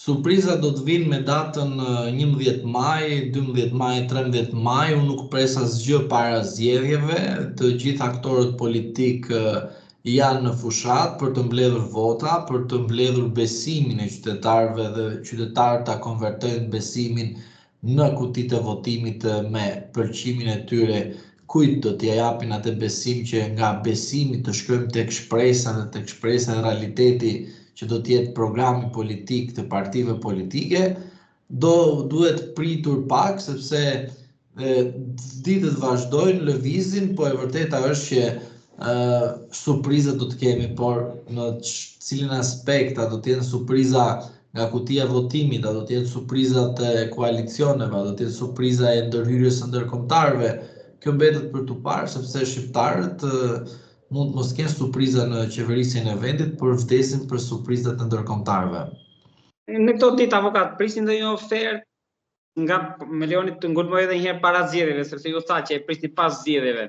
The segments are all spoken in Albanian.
Surpriza do të vinë me datën 11 maj, 12 maj, 13 maj. Unë nuk pres asgjë para zgjedhjeve. Të gjithë aktorët politikë janë në fushat për të mbledhur vota, për të mbledhur besimin e qytetarëve dhe qytetarët ta konvertojnë besimin në kutitë e votimit me përqimin e tyre kujt do t'ja japin atë besim që nga besimi të shkojmë tek shpresa dhe tek shpresa e realiteti që do t'jetë programi politik të partive politike, duhet pritur pak sepse ditët vazhdojnë, lëvizin, po e vërteta është që surprizat do të kemi, por në cilin aspekt, a do të jenë surpriza nga kutia e votimit, a do të jenë surprizat e koalicioneve, a do të jenë surpriza e ndërhyrjes së ndërkombëtarëve. Kjo mbetet për tu parë, sepse shqiptarët mund të mos kenë surpriza në qeverisjen e vendit, por vdesin për surprizat e ndërkombëtarëve. Në këto ditë, avokat, prisni ndonjë ofertë nga Melioni të ngulmojë edhe një herë para zgjedhjeve, sepse ju tha që e prisni pas zgjedhjeve.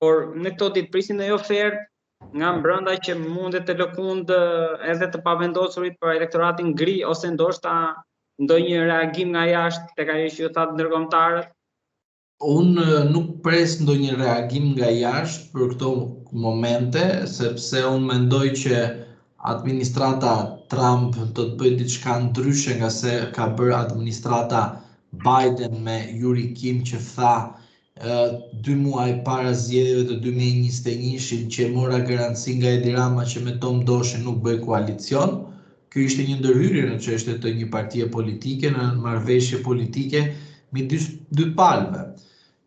Por në këto ditë prisni ndonjë ofertë nga brenda që mundet të lëkund edhe të pavendosurit për elektoratin gri, ose ndoshta ndonjë reagim nga jashtë tek ajo që ju thatë ndërkombëtarët? Unë nuk pres ndonjë reagim nga jashtë për këto momente, sepse unë mendoj që administrata Trump do të bëjë diçka ndryshe nga se ka bërë administrata Biden me Yuri Kim, që tha 2 muaj para zgjedhjeve të 2021 që mora garanci nga Edi Rama që me to mdoshe nuk bëj koalicion. Kjo ishte një ndërhyrje në çështje të një partie politike, në marrëveshje politike midis dy palëve.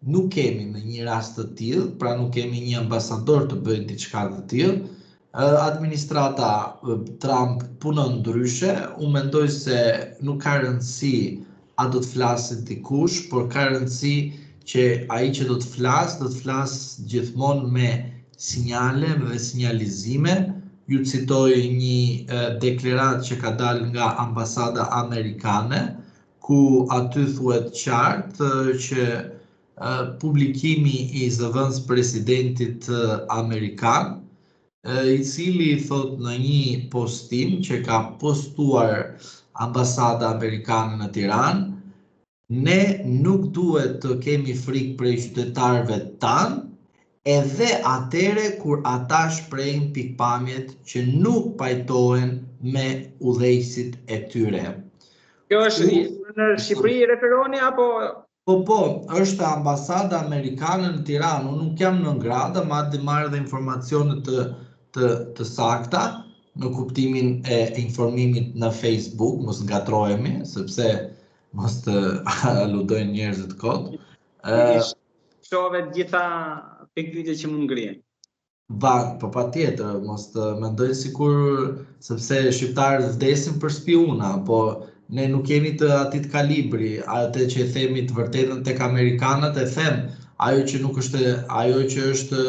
Nuk kemi në një rast të tillë, pra nuk kemi një ambasador të bëjë diçka të tillë. Administrata Trump punon ndryshe. Unë mendoj se nuk ka rëndësi a do të flasë dikush, por ka rëndësi që ai që do të flasë gjithmonë me sinjale dhe sinjalizime. Ju citoj një deklaratë që ka dalë nga ambasada amerikane, ku aty thuhet qartë që publikimi i zëvendës presidentit amerikan, i cili thot në një postim që ka postuar ambasada amerikane në Tiranë, ne nuk duhet të kemi frikë prej qytetarëve tanë, edhe atere kur ata shprehin pikpamjet që nuk pajtohen me udhëheqësit e tyre. Kjo është në Shqipëri referoni apo? Po, është ambasada amerikane në Tiranë. Unë nuk jam në ngradë, madje marr edhe informacione të sakta në kuptimin e informimit në Facebook, mos ngatrohemi, sepse mos të aludojnë njerëzit kot. Shove gjitha pikpyetjet që mund ngrihen. Po patjetër, mos të mendojnë sikur sepse shqiptarët vdesin për spiuna, po ne nuk jemi të atit kalibri. Atë që e themi të vërtetën tek amerikanët, e them, ajo që është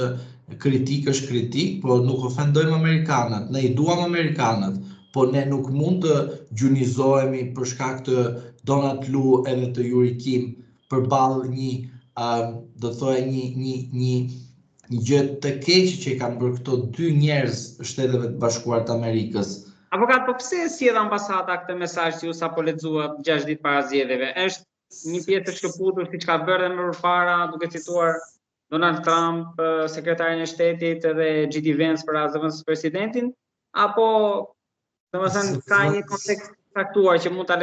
kritik është kritik, po nuk ofendojmë amerikanët. Ne i duam amerikanët, po ne nuk mund të gjunizohemi për shkak të Donald Lu edhe të Yuri Kim përballë një gjë të keqe që i kanë bërë këto dy njerëz Shteteve të Bashkuara të Amerikës. Avokat, po pse sjell ambasada këtë mesazh që ju sapo lexuat 6 ditë para zgjedhjeve? Është një pjesë e shkëputur siç ka bërë edhe më përpara, duke cituar Donald Trump, sekretarin e shtetit, edhe J.D. Vance për zëvendës presidentin, apo domethënë ka një kontekst caktuar që mund ta